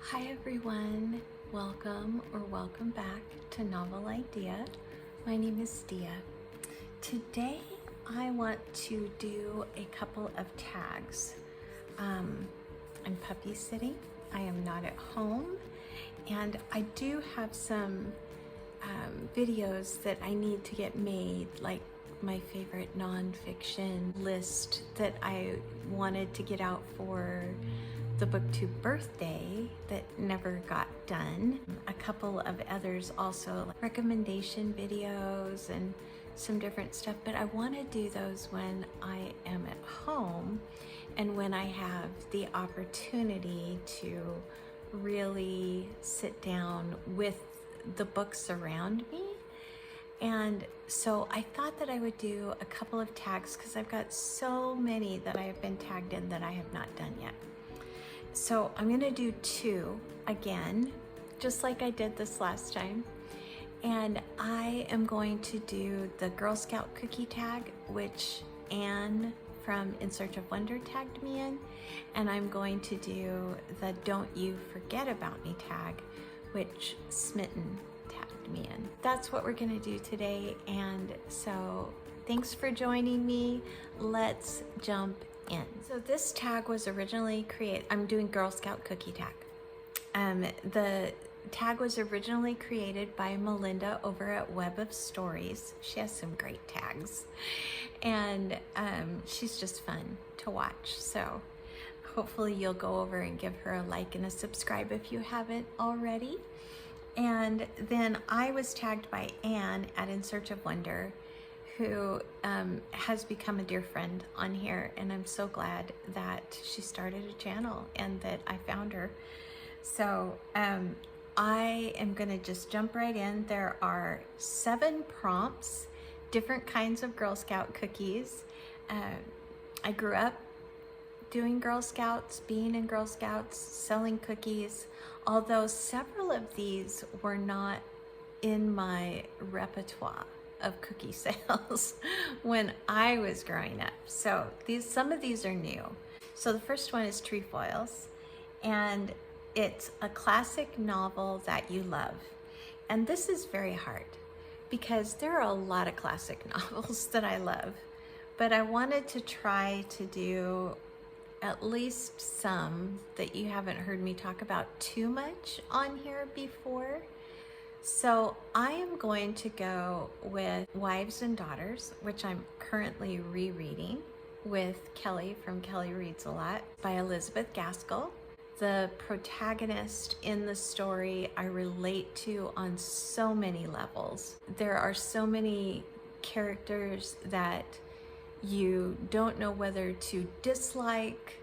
Hi everyone, welcome or welcome back to Novel Idea. My name is Dia. Today I want to do a couple of tags. I'm puppy sitting, I am not at home, and I do have some videos that I need to get made, like my favorite nonfiction list that I wanted to get out for the booktube birthday that never got done. A couple of others also, like recommendation videos and some different stuff, but I want to do those when I am at home and when I have the opportunity to really sit down with the books around me. And so I thought that I would do a couple of tags because I've got so many that I have been tagged in that I have not done yet. So I'm gonna do two again, just like I did this last time. And I am going to do the Girl Scout cookie tag, which Anne from In Search of Wonder tagged me in. And I'm going to do the Don't You Forget About Me tag, which Smitten tagged me in. That's what we're gonna do today. And so thanks for joining me. Let's jump in. So this tag was originally created, I'm doing Girl Scout cookie tag. The tag was originally created by Melinda over at Web of Stories. She has some great tags, and she's just fun to watch. So hopefully you'll go over and give her a like and a subscribe if you haven't already. And then I was tagged by Anne at In Search of Wonder, who has become a dear friend on here, and I'm so glad that she started a channel and that I found her. So I am gonna just jump right in. There are 7 prompts, different kinds of Girl Scout cookies. I grew up doing Girl Scouts, being in Girl Scouts, selling cookies, although several of these were not in my repertoire of cookie sales when I was growing up. So some of these are new. So the first one is Trefoils, and it's a classic novel that you love. And this is very hard because there are a lot of classic novels that I love, but I wanted to try to do at least some that you haven't heard me talk about too much on here before. So I am going to go with Wives and Daughters, which I'm currently rereading with Kelly from Kelly Reads a Lot by Elizabeth Gaskell. The protagonist in the story I relate to on so many levels. There are so many characters that you don't know whether to dislike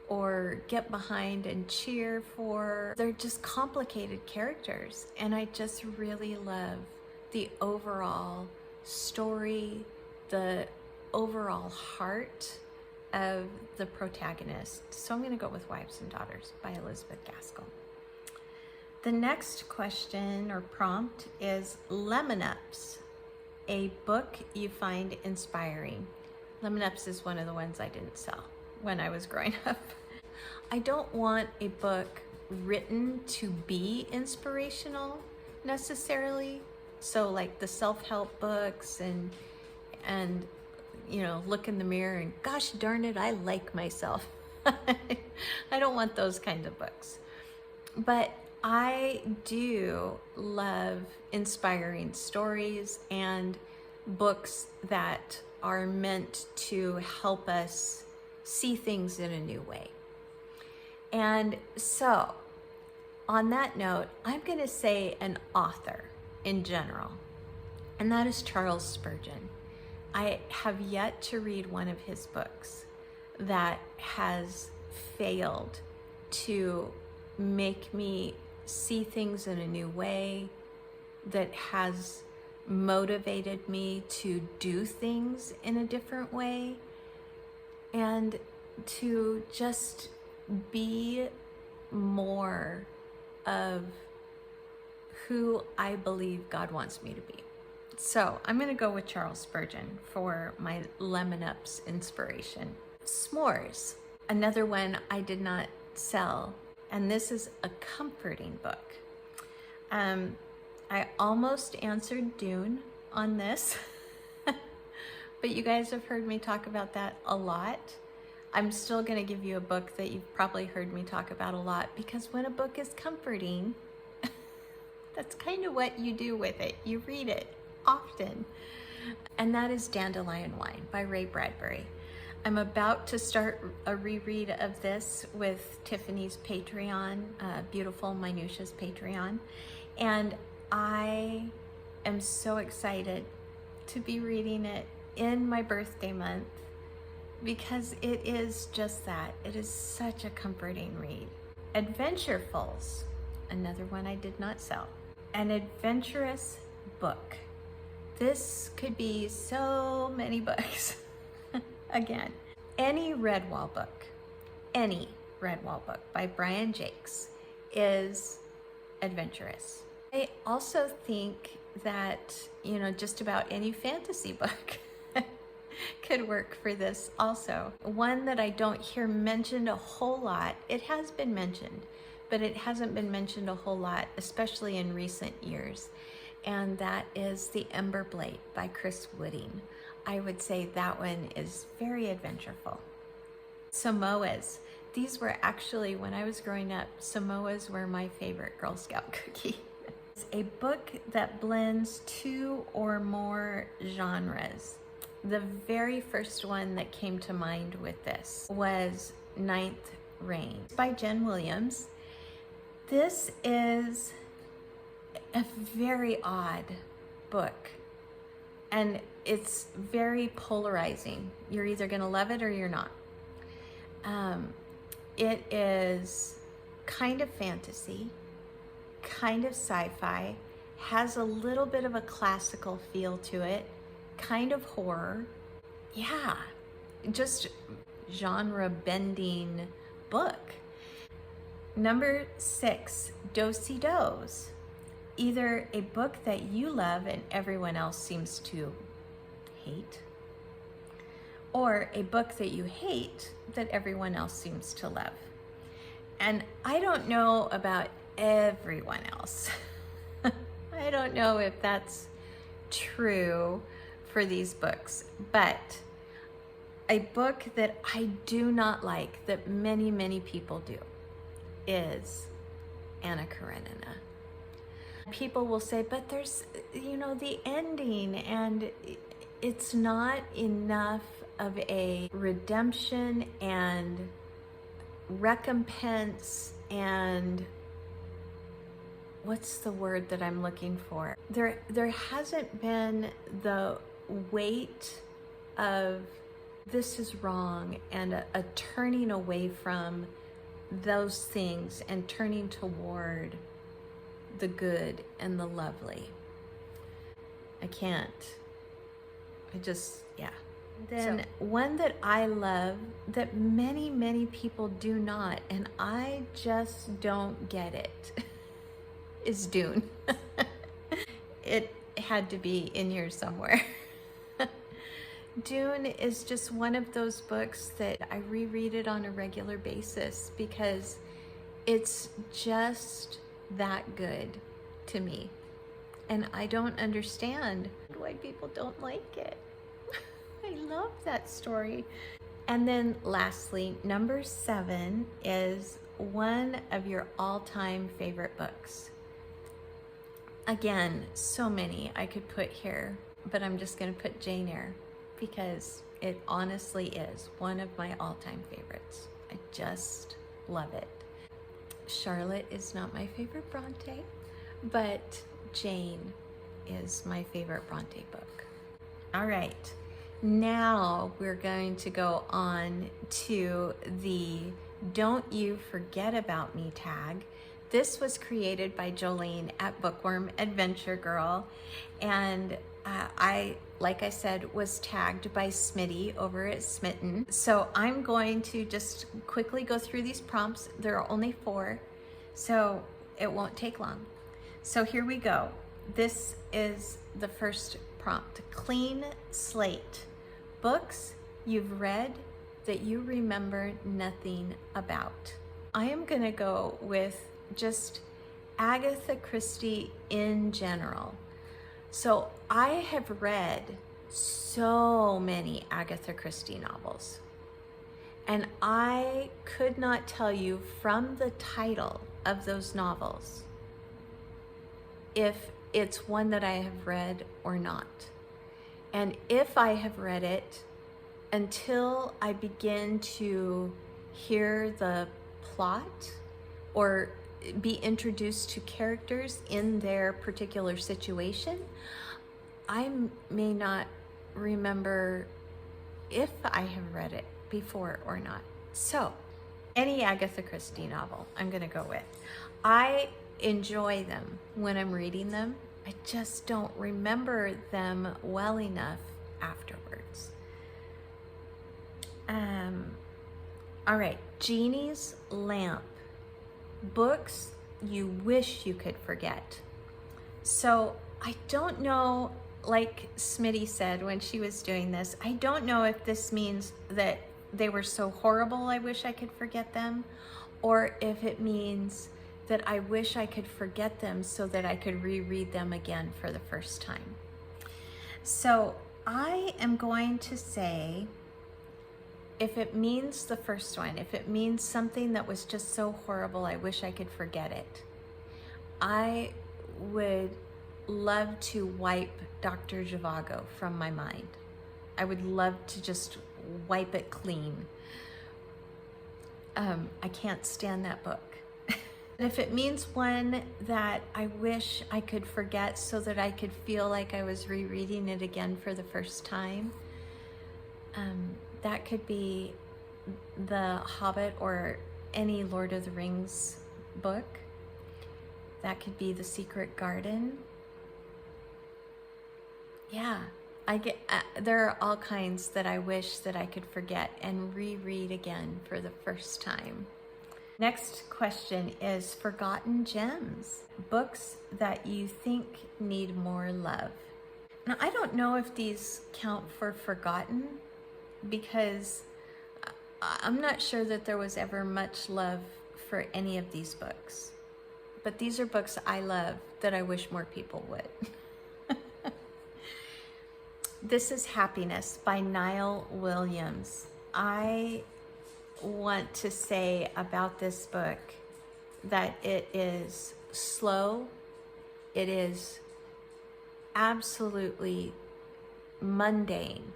or get behind and cheer for. They're just complicated characters, and I just really love the overall story, the overall heart of the protagonist. So I'm gonna go with Wives and Daughters by Elizabeth Gaskell. The next question or prompt is Lemon Ups, a book you find inspiring. Lemon Ups is one of the ones I didn't sell when I was growing up. I don't want a book written to be inspirational necessarily. So like the self-help books and you know, look in the mirror and gosh darn it, I like myself. I don't want those kinds of books. But I do love inspiring stories and books that are meant to help us see things in a new way. And so on that note, I'm gonna say an author in general, and that is Charles Spurgeon. I have yet to read one of his books that has failed to make me see things in a new way, that has motivated me to do things in a different way, and to just be more of who I believe God wants me to be. So I'm gonna go with Charles Spurgeon for my Lemon Ups inspiration. S'mores, another one I did not sell and this is a comforting book. I almost answered Dune on this, but you guys have heard me talk about that a lot. I'm still going to give you a book that you've probably heard me talk about a lot, because when a book is comforting, that's kind of what you do with it. You read it often. And that is Dandelion Wine by Ray Bradbury. I'm about to start a reread of this with Tiffany's Patreon, Beautiful Minutia's Patreon. And I am so excited to be reading it in my birthday month, because it is just that. It is such a comforting read. Adventurefuls, another one I did not sell. An adventurous book. This could be so many books. Again, any Redwall book by Brian Jakes is adventurous. I also think that, you know, just about any fantasy book could work for this also. One that I don't hear mentioned a whole lot, it has been mentioned, but it hasn't been mentioned a whole lot, especially in recent years. And that is The Ember Blade by Chris Wooding. I would say that one is very adventureful. Samoas. These were actually, when I was growing up, Samoas were my favorite Girl Scout cookie. It's a book that blends 2 or more genres. The very first one that came to mind with this was Ninth Reign by Jen Williams. This is a very odd book, and it's very polarizing. You're either gonna love it or you're not. It is kind of fantasy, kind of sci-fi, has a little bit of a classical feel to it, kind of horror. Yeah, just genre bending book. Number 6, Do-Si-Dos. Either a book that you love and everyone else seems to hate, or a book that you hate that everyone else seems to love. And I don't know about everyone else. I don't know if that's true for these books, but a book that I do not like, that many, many people do, is Anna Karenina. People will say, but there's, you know, the ending, and it's not enough of a redemption and recompense, and what's the word that I'm looking for? There hasn't been the weight of this is wrong, and a turning away from those things and turning toward the good and the lovely. I can't. Yeah. Then one that I love that many, many people do not, and I just don't get it, is Dune. It had to be in here somewhere. Dune is just one of those books that I reread it on a regular basis, because it's just that good to me. And I don't understand why people don't like it. I love that story. And then lastly, number 7 is one of your all-time favorite books. Again, so many I could put here, but I'm just gonna put Jane Eyre, because it honestly is one of my all-time favorites. I just love it. Charlotte is not my favorite Bronte, but Jane is my favorite Bronte book. All right, now we're going to go on to the Don't You Forget About Me tag. This was created by Jolene at Bookworm Adventure Girl, and I, like I said, was tagged by Smitty over at Smitten. So I'm going to just quickly go through these prompts. There are only 4, so it won't take long. So here we go. This is the first prompt. Clean slate. Books you've read that you remember nothing about. I am gonna go with just Agatha Christie in general. So I have read so many Agatha Christie novels, and I could not tell you from the title of those novels if it's one that I have read or not. And if I have read it, until I begin to hear the plot or be introduced to characters in their particular situation, I may not remember if I have read it before or not. So, any Agatha Christie novel I'm gonna go with. I enjoy them when I'm reading them. I just don't remember them well enough afterwards. All right, Genie's Lamp. Books you wish you could forget. So I don't know, like Smitty said when she was doing this, I don't know if this means that they were so horrible I wish I could forget them, or if it means that I wish I could forget them so that I could reread them again for the first time. So I am going to say, if it means the first one, if it means something that was just so horrible I wish I could forget it, I would love to wipe Dr. Zhivago from my mind. I would love to just wipe it clean. I can't stand that book. If it means one that I wish I could forget so that I could feel like I was rereading it again for the first time, that could be The Hobbit or any Lord of the Rings book. That could be The Secret Garden. Yeah, there are all kinds that I wish that I could forget and reread again for the first time. Next question is Forgotten Gems. Books that you think need more love. Now, I don't know if these count for forgotten, because I'm not sure that there was ever much love for any of these books. But these are books I love that I wish more people would. This is Happiness by Niall Williams. I want to say about this book that it is slow, it is absolutely mundane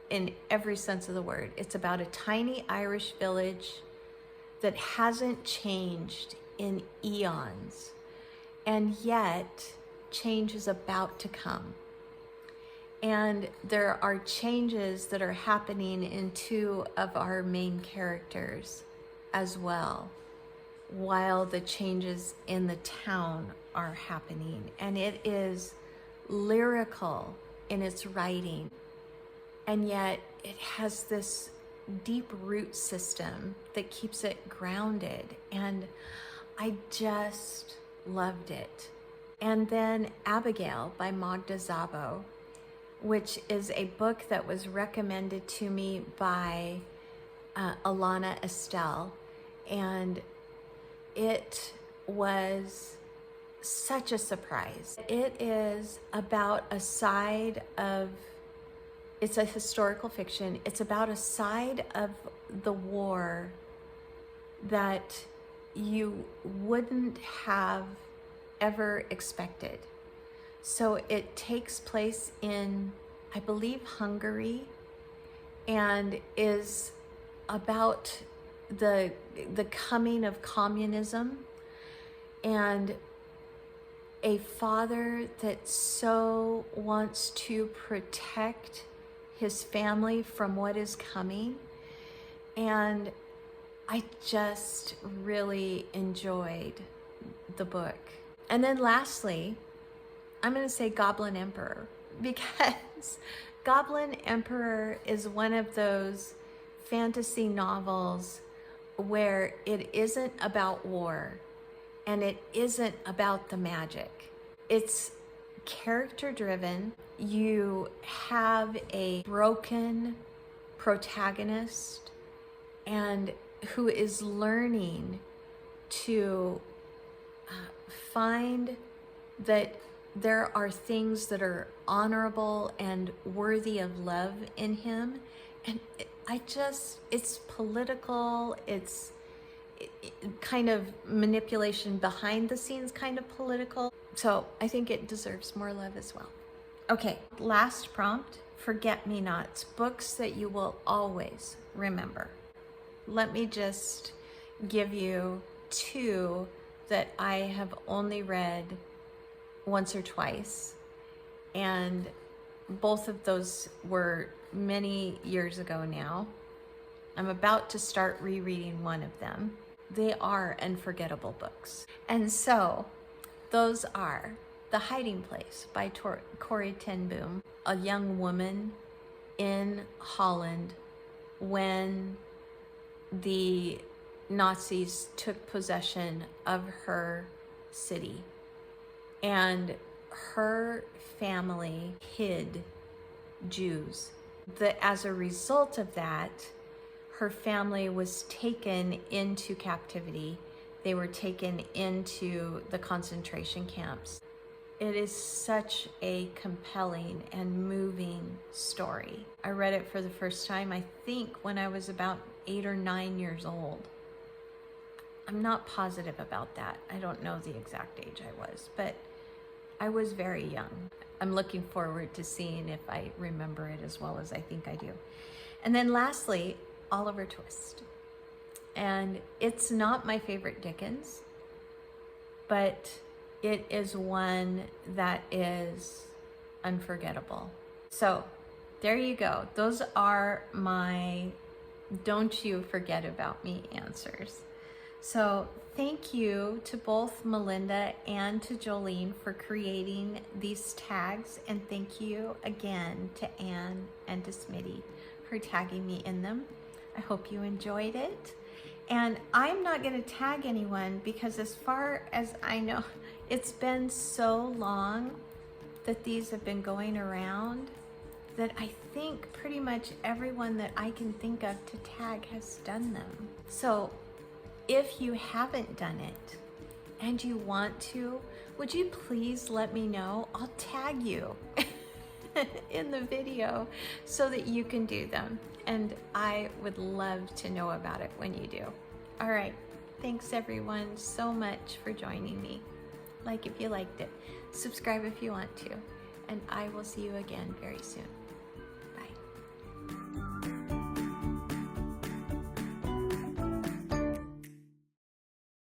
in every sense of the word. It's about a tiny Irish village that hasn't changed in eons, and yet change is about to come. And there are changes that are happening in two of our main characters as well, while the changes in the town are happening. And it is lyrical in its writing, and yet it has this deep root system that keeps it grounded. And I just loved it. And then Abigail by Magda Szabo, which is a book that was recommended to me by Alana Estelle. And it was such a surprise. It is about a side of, it's a historical fiction. It's about a side of the war that you wouldn't have ever expected. So it takes place in, I believe, Hungary, and is about the coming of communism and a father that so wants to protect his family from what is coming. And I just really enjoyed the book. And then lastly, I'm going to say Goblin Emperor, because Goblin Emperor is one of those fantasy novels where it isn't about war and it isn't about the magic. It's character driven. You have a broken protagonist, and who is learning to find that there are things that are honorable and worthy of love in him. And it's political, it's kind of manipulation behind the scenes, kind of political. So I think it deserves more love as well. Okay, last prompt, forget-me-nots, books that you will always remember. Let me just give you two that I have only read once or twice, and both of those were many years ago now. I'm about to start rereading one of them. They are unforgettable books. And so those are The Hiding Place by Corrie ten Boom, a young woman in Holland when the Nazis took possession of her city, and her family hid Jews. As a result of that, her family was taken into captivity. They were taken into the concentration camps. It is such a compelling and moving story. I read it for the first time, I think, when I was about 8 or 9 years old. I'm not positive about that. I don't know the exact age I was, but I was very young. I'm looking forward to seeing if I remember it as well as I think I do. And then lastly, Oliver Twist. And it's not my favorite Dickens, but it is one that is unforgettable. So there you go. Those are my don't you forget about me answers. So thank you to both Melinda and to Jolene for creating these tags, and thank you again to Anne and to Smitty for tagging me in them. I hope you enjoyed it. And I'm not going to tag anyone because, as far as I know, it's been so long that these have been going around that I think pretty much everyone that I can think of to tag has done them. So if you haven't done it and you want to, would you please let me know? I'll tag you in the video so that you can do them. And I would love to know about it when you do. All right, thanks everyone so much for joining me. Like if you liked it, subscribe if you want to, and I will see you again very soon.